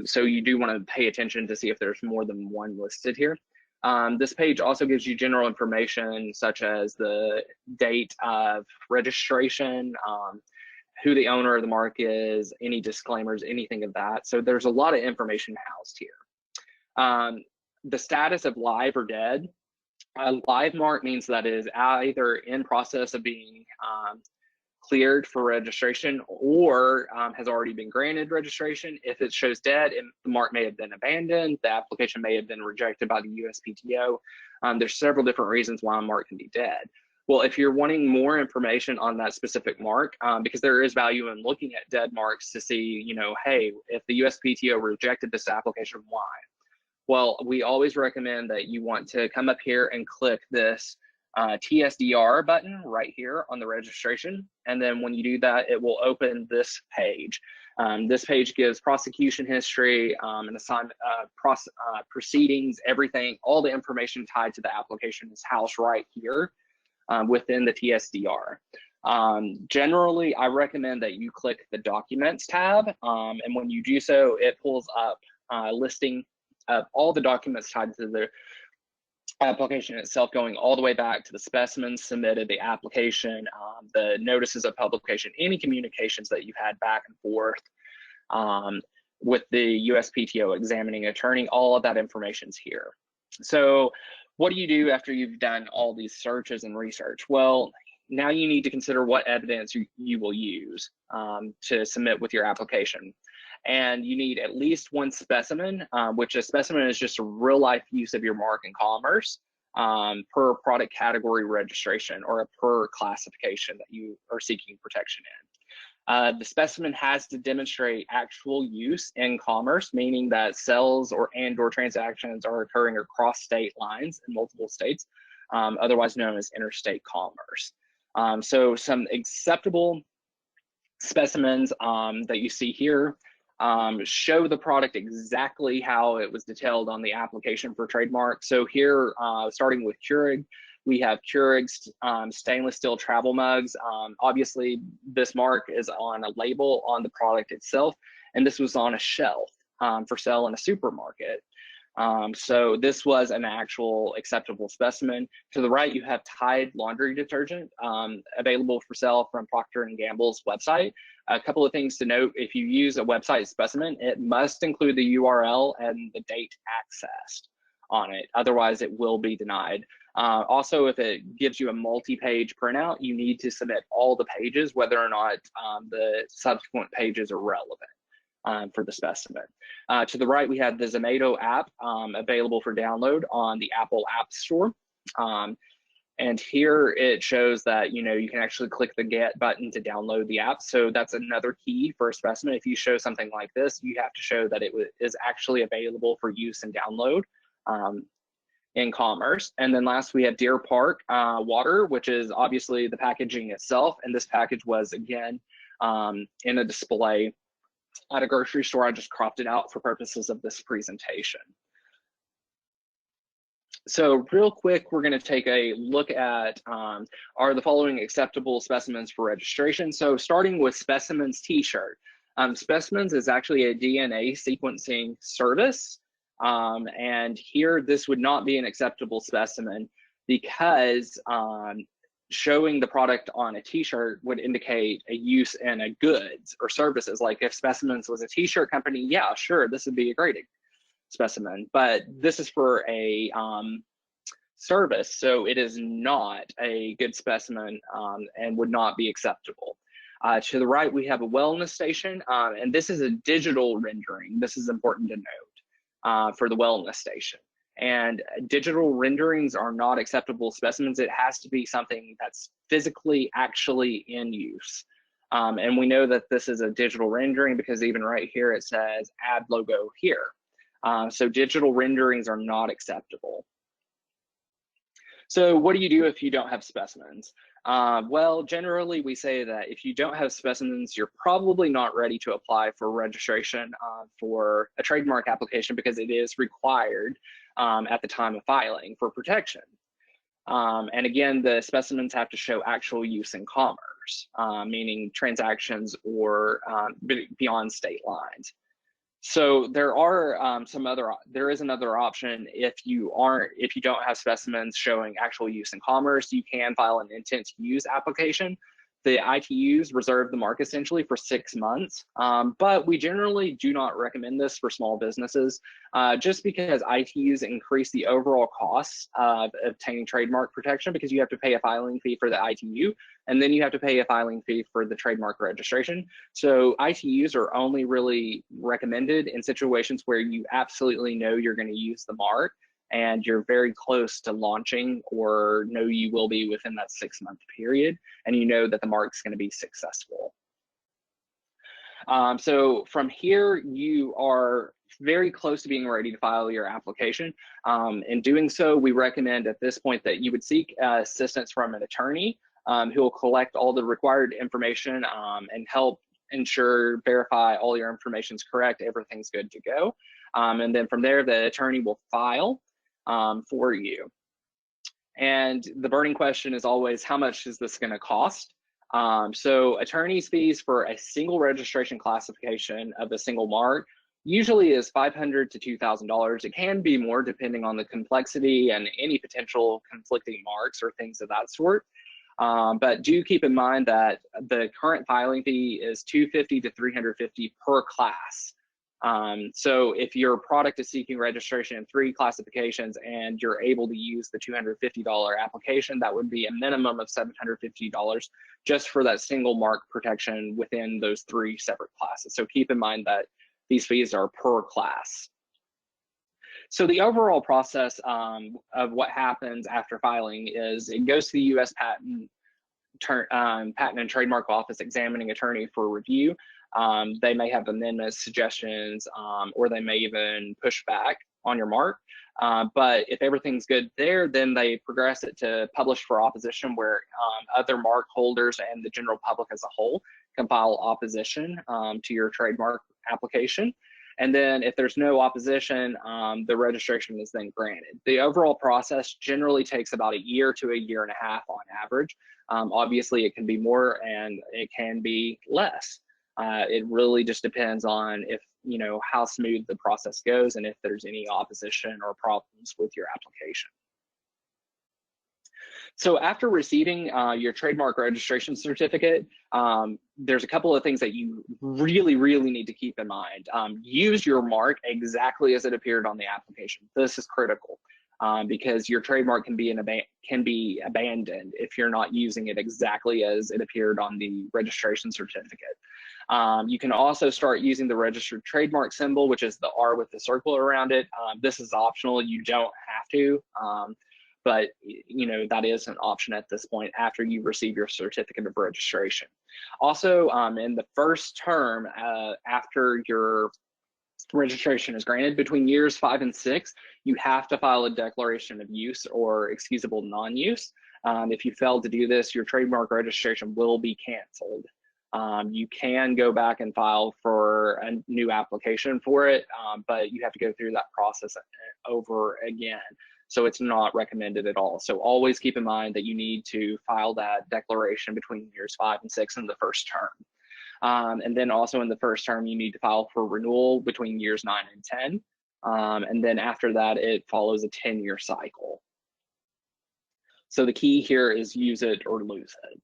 So you do want to pay attention to see if there's more than one listed here. This page also gives you general information such as the date of registration, who the owner of the mark is, any disclaimers, anything of that. So there's a lot of information housed here. The status of live or dead. A live mark means that it is either in process of being cleared for registration or has already been granted registration. If it shows dead, the mark may have been abandoned, the application may have been rejected by the USPTO. There's several different reasons why a mark can be dead. Well, if you're wanting more information on that specific mark, because there is value in looking at dead marks to see, you know, hey, if the USPTO rejected this application, why? Well, we always recommend that you want to come up here and click this TSDR button right here on the registration. And then when you do that, it will open this page. This page gives prosecution history, and assignment proceedings, everything, all the information tied to the application is housed right here within the TSDR. Generally, I recommend that you click the Documents tab, and when you do so, it pulls up a listing of all the documents tied to the application itself, going all the way back to the specimens submitted, the application, the notices of publication, any communications that you've had back and forth with the USPTO examining attorney, all of that information's here. So what do you do after you've done all these searches and research? Well, now you need to consider what evidence you will use to submit with your application. And you need at least one specimen, which a specimen is just a real life use of your mark in commerce per product category registration or per classification that you are seeking protection in. The specimen has to demonstrate actual use in commerce, meaning that sales or transactions are occurring across state lines in multiple states, otherwise known as interstate commerce. So some acceptable specimens that you see here show the product exactly how it was detailed on the application for trademark. So here, starting with Keurig, we have Keurig's stainless steel travel mugs. Obviously, this mark is on a label on the product itself, and this was on a shelf for sale in a supermarket. So this was an actual acceptable specimen. To the right, you have Tide laundry detergent available for sale from Procter & Gamble's website. A couple of things to note: if you use a website specimen, it must include the URL and the date accessed on it. Otherwise, it will be denied. Also, if it gives you a multi-page printout, you need to submit all the pages, whether or not the subsequent pages are relevant for the specimen. To the right, we have the Zomato app available for download on the Apple App Store. And here it shows that, you know, you can actually click the Get button to download the app. So that's another key for a specimen. If you show something like this, you have to show that it is actually available for use and download in commerce. And then last, we have Deer Park water, which is obviously the packaging itself. And this package was, again, in a display at a grocery store. I just cropped it out for purposes of this presentation. So real quick, we're going to take a look at are the following acceptable specimens for registration. So starting with Specimens t-shirt. Specimens is actually a DNA sequencing service. And here, this would not be an acceptable specimen because showing the product on a t-shirt would indicate a use in a goods or services. Like if Specimens was a t-shirt company, yeah, sure, this would be a great specimen, but this is for a service, so it is not a good specimen and would not be acceptable. To the right, we have a wellness station, and this is a digital rendering. This is important to note for the wellness station. And digital renderings are not acceptable specimens. It has to be something that's physically actually in use. And we know that this is a digital rendering because even right here it says add logo here. So digital renderings are not acceptable. So what do you do if you don't have specimens? Well, generally we say that if you don't have specimens, you're probably not ready to apply for registration for a trademark application because it is required at the time of filing for protection. And again, the specimens have to show actual use in commerce, meaning transactions or beyond state lines. So there are there is another option if you don't have specimens showing actual use in commerce. You can file an intent to use application. The ITUs reserve the mark essentially for 6 months, but we generally do not recommend this for small businesses just because ITUs increase the overall costs of obtaining trademark protection because you have to pay a filing fee for the ITU, and then you have to pay a filing fee for the trademark registration. So ITUs are only really recommended in situations where you absolutely know you're going to use the mark and you're very close to launching or know you will be within that 6-month period, and you know that the mark's going to be successful. So from here, you are very close to being ready to file your application. In doing so, we recommend at this point that you would seek assistance from an attorney who will collect all the required information and help verify all your information is correct, everything's good to go. And then from there, the attorney will file for you. And the burning question is always, how much is this going to cost? So attorney's fees for a single registration classification of a single mark usually is $500 to $2,000. It can be more depending on the complexity and any potential conflicting marks or things of that sort. But do keep in mind that the current filing fee is $250 to $350 per class. So if your product is seeking registration in 3 classifications and you're able to use the $250 application, that would be a minimum of $750 just for that single mark protection within those 3 separate classes. So keep in mind that these fees are per class. So the overall process of what happens after filing is it goes to the U.S. Patent and Trademark Office examining attorney for review. They may have amendments, suggestions, or they may even push back on your mark. But if everything's good there, then they progress it to publish for opposition, where other mark holders and the general public as a whole can file opposition to your trademark application. And then if there's no opposition, the registration is then granted. The overall process generally takes about 1 year to 1.5 years on average. Obviously, it can be more and it can be less. It really just depends on how smooth the process goes and if there's any opposition or problems with your application. So after receiving your trademark registration certificate, there's a couple of things that you really, really need to keep in mind. Use your mark exactly as it appeared on the application. This is critical because your trademark can be abandoned if you're not using it exactly as it appeared on the registration certificate. You can also start using the registered trademark symbol, which is the R with the circle around it. This is optional. You don't have to. But that is an option at this point after you receive your certificate of registration. Also, in the first term after your registration is granted, between years 5 and 6, you have to file a declaration of use or excusable non-use. If you fail to do this, your trademark registration will be canceled. You can go back and file for a new application for it, but you have to go through that process over again. So it's not recommended at all. So always keep in mind that you need to file that declaration between years 5 and 6 in the first term. And then also in the first term, you need to file for renewal between years 9 and 10. And then after that, it follows a 10-year cycle. So the key here is use it or lose it.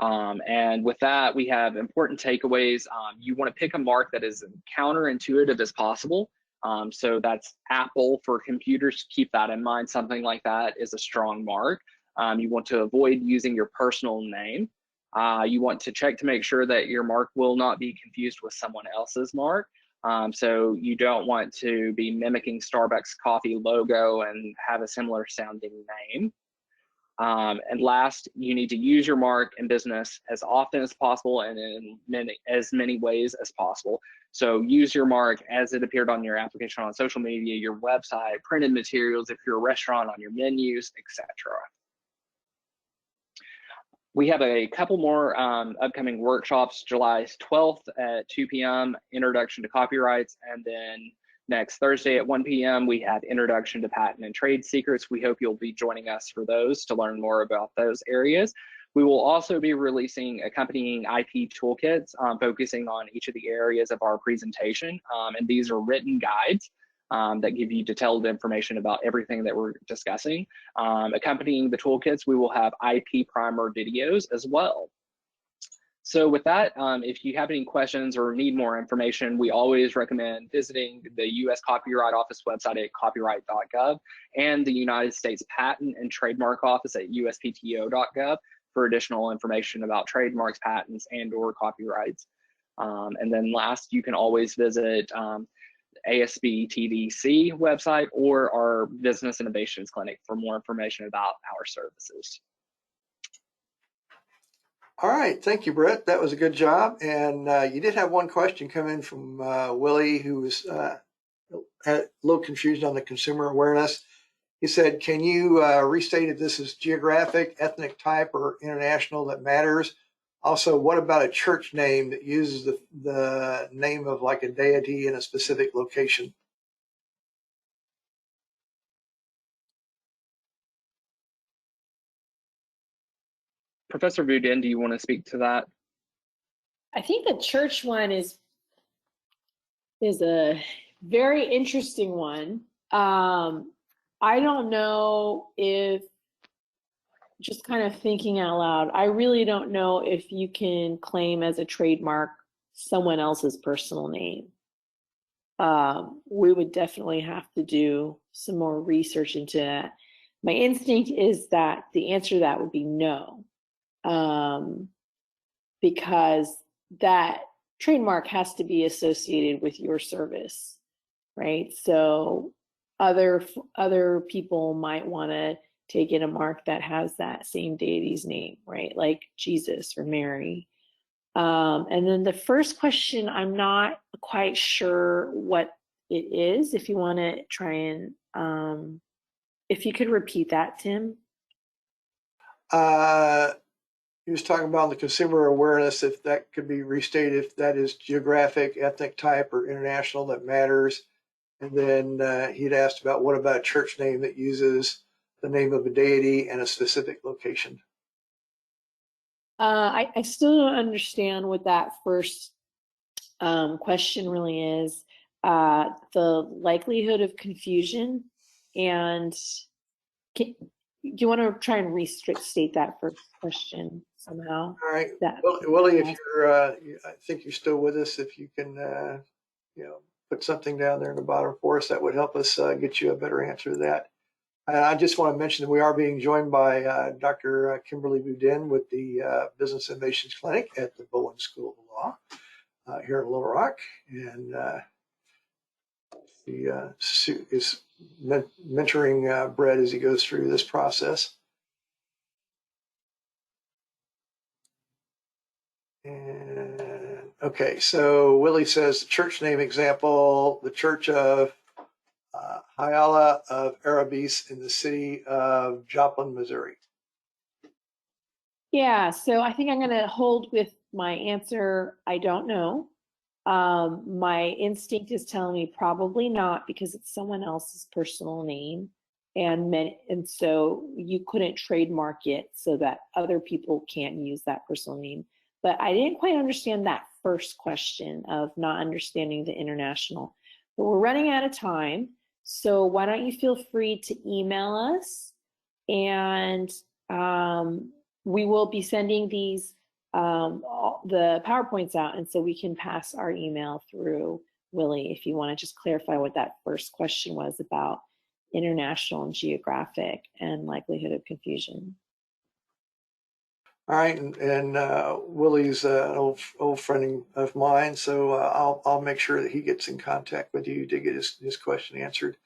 And with that, we have important takeaways. You want to pick a mark that is counterintuitive as possible. So that's Apple for computers. Keep that in mind. Something like that is a strong mark. You want to avoid using your personal name. You want to check to make sure that your mark will not be confused with someone else's mark. So you don't want to be mimicking Starbucks coffee logo and have a similar sounding name. And last, you need to use your mark in business as often as possible and in as many ways as possible. So use your mark as it appeared on your application on social media, your website, printed materials, if you're a restaurant, on your menus, etc. We have a couple more upcoming workshops, July 12th at 2 p.m., Introduction to Copyrights, and then next Thursday at 1 p.m., we have Introduction to Patent and Trade Secrets. We hope you'll be joining us for those to learn more about those areas. We will also be releasing accompanying IP toolkits focusing on each of the areas of our presentation. And these are written guides that give you detailed information about everything that we're discussing. Accompanying the toolkits, we will have IP primer videos as well. So with that, if you have any questions or need more information, we always recommend visiting the U.S. Copyright Office website at copyright.gov and the United States Patent and Trademark Office at uspto.gov for additional information about trademarks, patents, and/or copyrights. And then last, you can always visit ASBTDC website or our Business Innovations Clinic for more information about our services. All right, thank you, Brett. That was a good job. And you did have one question come in from Willie, who was had a little confusion on the consumer awareness. He said, can you restate if this is geographic, ethnic type, or international that matters? Also, what about a church name that uses the name of like a deity in a specific location? Professor Boudin, do you want to speak to that? I think the church one is a very interesting one. I don't know if, just kind of thinking out loud, I really don't know if you can claim as a trademark someone else's personal name. We would definitely have to do some more research into that. My instinct is that the answer to that would be no, because that trademark has to be associated with your service, right? So other people might want to take in a mark that has that same deity's name, right? Like Jesus or Mary. And then the first question, I'm not quite sure what it is. If you want to try and, if you could repeat that, Tim. He was talking about the consumer awareness, if that could be restated, if that is geographic, ethnic type, or international that matters. And then he'd asked about what about a church name that uses the name of a deity and a specific location. I still don't understand what that first question really is. The likelihood of confusion, and do you want to try and restate that first question somehow? All right, Willie, if you're, I think you're still with us. If you can, put something down there in the bottom for us, that would help us get you a better answer to that. I just want to mention that we are being joined by Dr. Kimberly Boudin with the Business Innovations Clinic at the Bowen School of Law here in Little Rock, and she is mentoring Brett as he goes through this process. And okay, so Willie says church name example, the Church of Hyala of Arabis in the city of Joplin, Missouri. Yeah, so I think I'm going to hold with my answer. I don't know. My instinct is telling me probably not, because it's someone else's personal name, and so you couldn't trademark it so that other people can't use that personal name. but I didn't quite understand that first question of not understanding the international. But we're running out of time, so why don't you feel free to email us, and we will be sending these the PowerPoints out, and so we can pass our email through Willie if you want to just clarify what that first question was about international and geographic and likelihood of confusion. All right, and Willie's an old friend of mine, so I'll make sure that he gets in contact with you to get his question answered.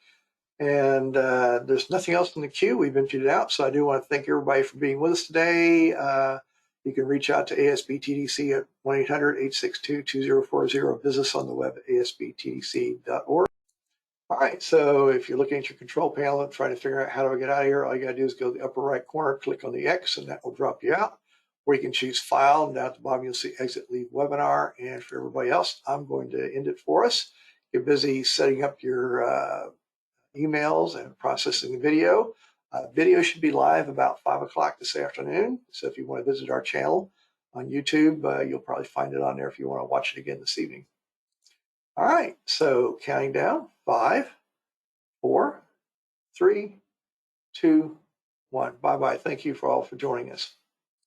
And there's nothing else in the queue. We've emptied it out, so I do want to thank everybody for being with us today. You can reach out to ASBTDC at 1-800-862-2040. Visit us on the web at asbtdc.org. All right, so if you're looking at your control panel and trying to figure out how do I get out of here, all you got to do is go to the upper right corner, click on the X, and that will drop you out. Or you can choose File, and down at the bottom you'll see Exit Leave Webinar. And for everybody else, I'm going to end it for us. Get busy setting up your emails and processing the video. Video should be live about 5 o'clock this afternoon. So if you want to visit our channel on YouTube, you'll probably find it on there if you want to watch it again this evening. All right, so counting down, 5, 4, 3, 2, 1. Bye-bye. Thank you for all for joining us.